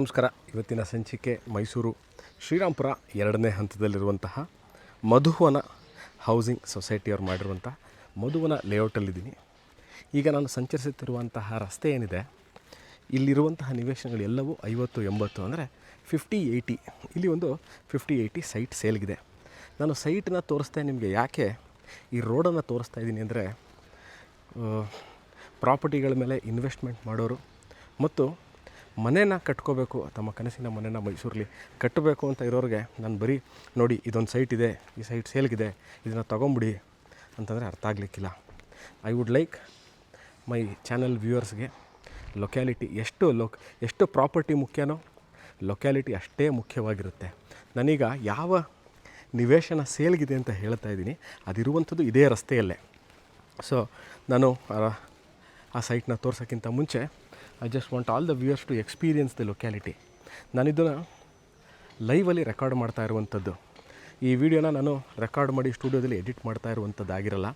ನಮಸ್ಕಾರ. ಇವತ್ತಿನ ಸಂಚಿಕೆ ಮೈಸೂರು ಶ್ರೀರಾಮಪುರ 2ನೇ ಹಂತದಲ್ಲಿರುವಂತಹ ಮಧುವನ ಹೌಸಿಂಗ್ ಸೊಸೈಟಿಯವರು ಮಾಡಿರುವಂಥ ಮಧುವನ ಲೇಔಟಲ್ಲಿದ್ದೀನಿ. ಈಗ ನಾನು ಸಂಚರಿಸುತ್ತಿರುವಂತಹ ರಸ್ತೆ ಏನಿದೆ, ಇಲ್ಲಿರುವಂತಹ ನಿವೇಶನಗಳು ಎಲ್ಲವೂ 50-80 ಅಂದರೆ 50-80. ಇಲ್ಲಿ ಒಂದು 50-80 ಸೈಟ್ ಸೇಲ್ಗಿದೆ. ನಾನು ಸೈಟನ್ನ ತೋರಿಸ್ತಾ ನಿಮಗೆ ಯಾಕೆ ಈ ರೋಡನ್ನು ತೋರಿಸ್ತಾ ಇದ್ದೀನಿ ಅಂದರೆ, ಪ್ರಾಪರ್ಟಿಗಳ ಮೇಲೆ ಇನ್ವೆಸ್ಟ್ಮೆಂಟ್ ಮಾಡೋರು ಮತ್ತು ಮನೇನ ಕಟ್ಕೋಬೇಕು, ತಮ್ಮ ಕನಸಿನ ಮನೇನ ಮೈಸೂರಲ್ಲಿ ಕಟ್ಟಬೇಕು ಅಂತ ಇರೋರಿಗೆ ನಾನು ಬರೀ ನೋಡಿ ಇದೊಂದು ಸೈಟ್ ಇದೆ, ಈ ಸೈಟ್ ಸೇಲ್ಗಿದೆ, ಇದನ್ನು ತೊಗೊಂಬಿಡಿ ಅಂತಂದರೆ ಅರ್ಥ ಆಗಲಿಕ್ಕಿಲ್ಲ. I would like my channel ವ್ಯೂವರ್ಸ್ಗೆ ಲೊಕ್ಯಾಲಿಟಿ ಎಷ್ಟು ಪ್ರಾಪರ್ಟಿ ಮುಖ್ಯನೋ ಲೊಕ್ಯಾಲಿಟಿ ಅಷ್ಟೇ ಮುಖ್ಯವಾಗಿರುತ್ತೆ. ನಾನೀಗ ಯಾವ ನಿವೇಶನ ಸೇಲ್ಗಿದೆ ಅಂತ ಹೇಳ್ತಾ ಇದ್ದೀನಿ, ಅದಿರುವಂಥದ್ದು ಇದೇ ರಸ್ತೆಯಲ್ಲೇ. ಸೊ ನಾನು ಆ ಸೈಟ್ನ ತೋರ್ಸೋಕ್ಕಿಂತ ಮುಂಚೆ I just want all the viewers to experience the locality. ನಾನಿದ್ದನ್ನು ಲೈವಲ್ಲಿ ರೆಕಾರ್ಡ್ ಮಾಡ್ತಾ ಇರುವಂಥದ್ದು. ಈ ವಿಡಿಯೋನ ನಾನು ರೆಕಾರ್ಡ್ ಮಾಡಿ ಸ್ಟುಡಿಯೋದಲ್ಲಿ ಎಡಿಟ್ ಮಾಡ್ತಾ ಇರುವಂಥದ್ದಾಗಿರಲ್ಲ.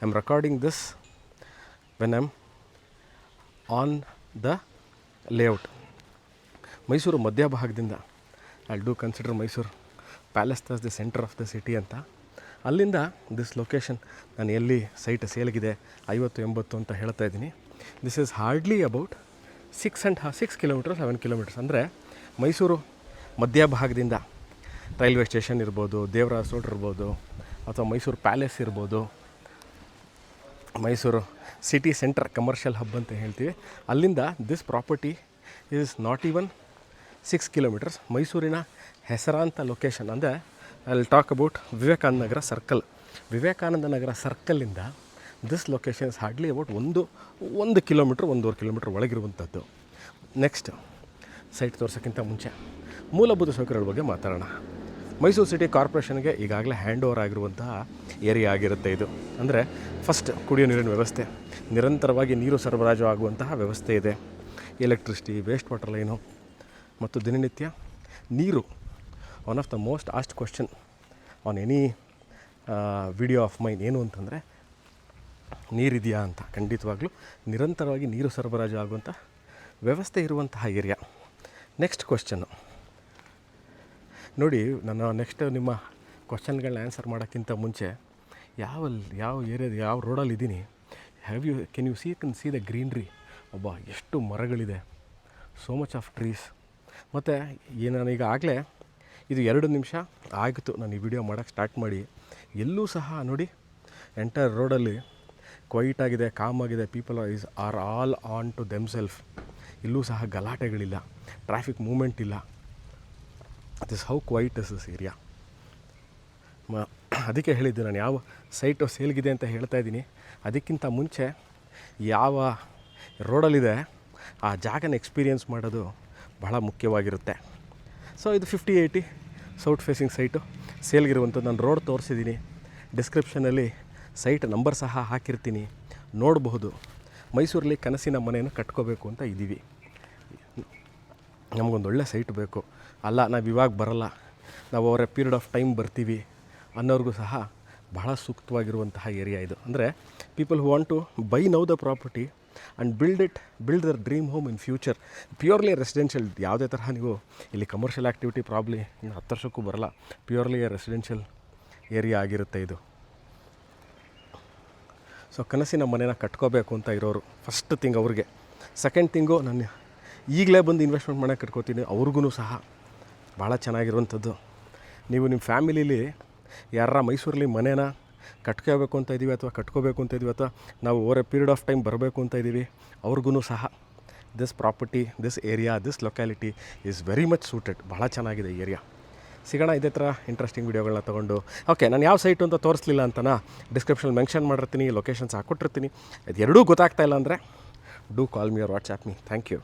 I am recording this when I am on the layout. Mysuru ಮಧ್ಯಭಾಗದಿಂದ I do consider Mysuru palace the centre of the city ಅಂತ. ಅಲ್ಲಿಂದ ದಿಸ್ ಲೊಕೇಶನ್ ನಾನು ಎಲ್ಲಿ ಸೈಟ್ ಸೇಲ್ಗಿದೆ 50-80 ಅಂತ ಹೇಳ್ತಾ ಇದ್ದೀನಿ. This is hardly about 6 kilometre 7 kilometres. ಅಂದರೆ ಮೈಸೂರು ಮಧ್ಯಭಾಗದಿಂದ ರೈಲ್ವೆ ಸ್ಟೇಷನ್ ಇರ್ಬೋದು, ದೇವರಾಜ ರೋಡ್ ಇರ್ಬೋದು, ಅಥವಾ ಮೈಸೂರು ಪ್ಯಾಲೇಸ್ ಇರ್ಬೋದು, Mysuru city centre commercial hub ಅಂತ ಹೇಳ್ತೀವಿ, ಅಲ್ಲಿಂದ this property is not even 6 kilometres. ಮೈಸೂರಿನ ಹೆಸರಾಂತ ಲೊಕೇಶನ್ ಅಂದರೆ I will talk about Vivekananda Nagar circle. Vivekananda Nagar ಸರ್ಕಲ್ಲಿಂದ this location is hardly about 1 kilometre 1.5 kilometre ಒಳಗಿರುವಂಥದ್ದು. ನೆಕ್ಸ್ಟ್ ಸೈಟ್ ತೋರ್ಸೋಕ್ಕಿಂತ ಮುಂಚೆ ಮೂಲಭೂತ ಸೌಕರ್ಯಗಳ ಬಗ್ಗೆ ಮಾತಾಡೋಣ. ಮೈಸೂರು ಸಿಟಿ ಕಾರ್ಪೊರೇಷನ್ಗೆ ಈಗಾಗಲೇ ಹ್ಯಾಂಡ್ ಓವರ್ ಆಗಿರುವಂತಹ ಏರಿಯಾ ಆಗಿರುತ್ತೆ ಇದು. ಅಂದರೆ ಫಸ್ಟ್ ಕುಡಿಯೋ ನೀರಿನ ವ್ಯವಸ್ಥೆ, ನಿರಂತರವಾಗಿ ನೀರು ಸರಬರಾಜು ಆಗುವಂತಹ ವ್ಯವಸ್ಥೆ ಇದೆ. ಎಲೆಕ್ಟ್ರಿಸಿಟಿ, ವೇಸ್ಟ್ ವಾಟರ್ ಲೈನು ಮತ್ತು ದಿನನಿತ್ಯ ನೀರು. One of the most asked question on any video of main ಏನು ಅಂತಂದರೆ, ನೀರಿದೆಯಾ ಅಂತ. ಖಂಡಿತವಾಗ್ಲೂ ನಿರಂತರವಾಗಿ ನೀರು ಸರಬರಾಜು ಆಗುವಂಥ ವ್ಯವಸ್ಥೆ ಇರುವಂತಹ ಏರಿಯಾ. ನೆಕ್ಸ್ಟ್ ಕ್ವಶನ್ನು ನೋಡಿ, ನಾನು ನೆಕ್ಸ್ಟ್ ನಿಮ್ಮ ಕ್ವಶನ್ಗಳನ್ನ ಆನ್ಸರ್ ಮಾಡೋಕ್ಕಿಂತ ಮುಂಚೆ ಯಾವ ಏರಿಯಾದ ಯಾವ ರೋಡಲ್ಲಿ ಇದ್ದೀನಿ, can U C the greenery. ಎಷ್ಟು ಮರಗಳಿದೆ, ಸೋ ಮಚ್ ಆಫ್ ಟ್ರೀಸ್. ಮತ್ತು ನಾನೀಗ ಆಗಲೇ ಇದು 2 ನಿಮಿಷ ಆಗಿತ್ತು ನಾನು ಈ ವಿಡಿಯೋ ಮಾಡೋಕ್ಕೆ ಸ್ಟಾರ್ಟ್ ಮಾಡಿ. ಎಲ್ಲೂ ಸಹ ನೋಡಿ ಎಂಟೈರ್ ರೋಡಲ್ಲಿ ಕ್ವೈಟಾಗಿದೆ, ಕಾಮ್ ಆಗಿದೆ. People are all on to themself. ಇಲ್ಲೂ ಸಹ ಗಲಾಟೆಗಳಿಲ್ಲ, ಟ್ರಾಫಿಕ್ ಮೂಮೆಂಟ್ ಇಲ್ಲ. This how quiet is this area. ಅದಕ್ಕೆ ಹೇಳಿದ್ದೆ ನಾನು ಯಾವ ಸೈಟು ಸೇಲ್ಗಿದೆ ಅಂತ ಹೇಳ್ತಾ ಇದ್ದೀನಿ. ಅದಕ್ಕಿಂತ ಮುಂಚೆ ಯಾವ ರೋಡಲ್ಲಿದೆ ಆ ಜಾಗನ ಎಕ್ಸ್ಪೀರಿಯೆನ್ಸ್ ಮಾಡೋದು ಬಹಳ ಮುಖ್ಯವಾಗಿರುತ್ತೆ. ಸೊ ಇದು 50-80 ಸೌತ್ ಫೇಸಿಂಗ್ ಸೈಟು ಸೇಲ್ಗಿರುವಂಥದ್ದು. ನಾನು ರೋಡ್ ತೋರಿಸಿದ್ದೀನಿ, ಡಿಸ್ಕ್ರಿಪ್ಷನಲ್ಲಿ ಸೈಟ್ ನಂಬರ್ ಸಹ ಹಾಕಿರ್ತೀನಿ, ನೋಡಬಹುದು. ಮೈಸೂರಲ್ಲಿ ಕನಸಿನ ಮನೆಯನ್ನು ಕಟ್ಕೋಬೇಕು ಅಂತ ಇದ್ದೀವಿ. ನಮಗೊಂದು ಒಳ್ಳೆ ಸೈಟ್ ಬೇಕು, ಅಲ್ಲ ನಾವು ಇವಾಗ ಬರಲ್ಲ, ನಾವು ಅವರ ಪೀರಿಯಡ್ ಆಫ್ ಟೈಮ್ ಬರ್ತೀವಿ ಅನ್ನೋರಿಗೂ ಸಹ ಬಹಳ ಸೂಕ್ತವಾಗಿರುವಂತಹ ಏರಿಯಾ ಇದು. ಅಂದರೆ people who want to buy now the property and build their dream home in future. Purely residential. ಯಾವುದೇ ತರಹ ನೀವು ಇಲ್ಲಿ ಕಮರ್ಷಿಯಲ್ ಆ್ಯಕ್ಟಿವಿಟಿ ಪ್ರಾಬ್ಲಿ ಇನ್ನು 10 ವರ್ಷಕ್ಕೂ ಬರಲ್ಲ. ಪ್ಯೂರ್ಲಿ ರೆಸಿಡೆನ್ಷಿಯಲ್ ಏರಿಯಾ ಆಗಿರುತ್ತೆ ಇದು. ಸೊ ಕನಸಿನ ಮನೇನ ಕಟ್ಕೋಬೇಕು ಅಂತ ಇರೋರು ಫಸ್ಟ್ ಥಿಂಗ್ ಅವ್ರಿಗೆ. ಸೆಕೆಂಡ್ ಥಿಂಗು, ನಾನು ಈಗಲೇ ಬಂದು ಇನ್ವೆಸ್ಟ್ಮೆಂಟ್ ಮಾಡೋಕ್ಕೆ ಕಟ್ಕೋತೀನಿ, ಅವ್ರಿಗೂ ಸಹ ಭಾಳ ಚೆನ್ನಾಗಿರುವಂಥದ್ದು. ನೀವು ನಿಮ್ಮ ಫ್ಯಾಮಿಲೀಲಿ ಯಾರ ಮೈಸೂರಲ್ಲಿ ಮನೇನ ಕಟ್ಕೋಬೇಕು ಅಂತ ಇದ್ದೀವಿ ಅಥವಾ ಕಟ್ಕೋಬೇಕು ಅಂತ ಇದ್ದೀವಿ ಅಥವಾ ನಾವು over A period of time ಬರಬೇಕು ಅಂತ ಇದ್ದೀವಿ, ಅವ್ರಿಗೂ ಸಹ this property, this area, this locality is very much suited. ಭಾಳ ಚೆನ್ನಾಗಿದೆ ಈ ಏರಿಯಾ. ಸಿಗೋಣ ಇದೇ ಥರ ಇಂಟ್ರೆಸ್ಟಿಂಗ್ ವೀಡಿಯೋಗಳನ್ನ ತೊಗೊಂಡು. ಓಕೆ, ನಾನು ಯಾವ ಸೈಟು ಅಂತ ತೋರಿಸ್ಲಿಲ್ಲ ಅಂತನಾ ಡಿಸ್ಕ್ರಿಪ್ಷನ್ ಮೆನ್ಷನ್ ಮಾಡಿರ್ತೀನಿ, ಲೊಕೇಶನ್ಸ್ ಹಾಕ್ಕೊಟ್ಟಿರ್ತೀನಿ. ಅದು ಎರಡೂ ಗೊತ್ತಾಗ್ತಾ ಇಲ್ಲ ಅಂದರೆ do call me or WhatsApp me. Thank you.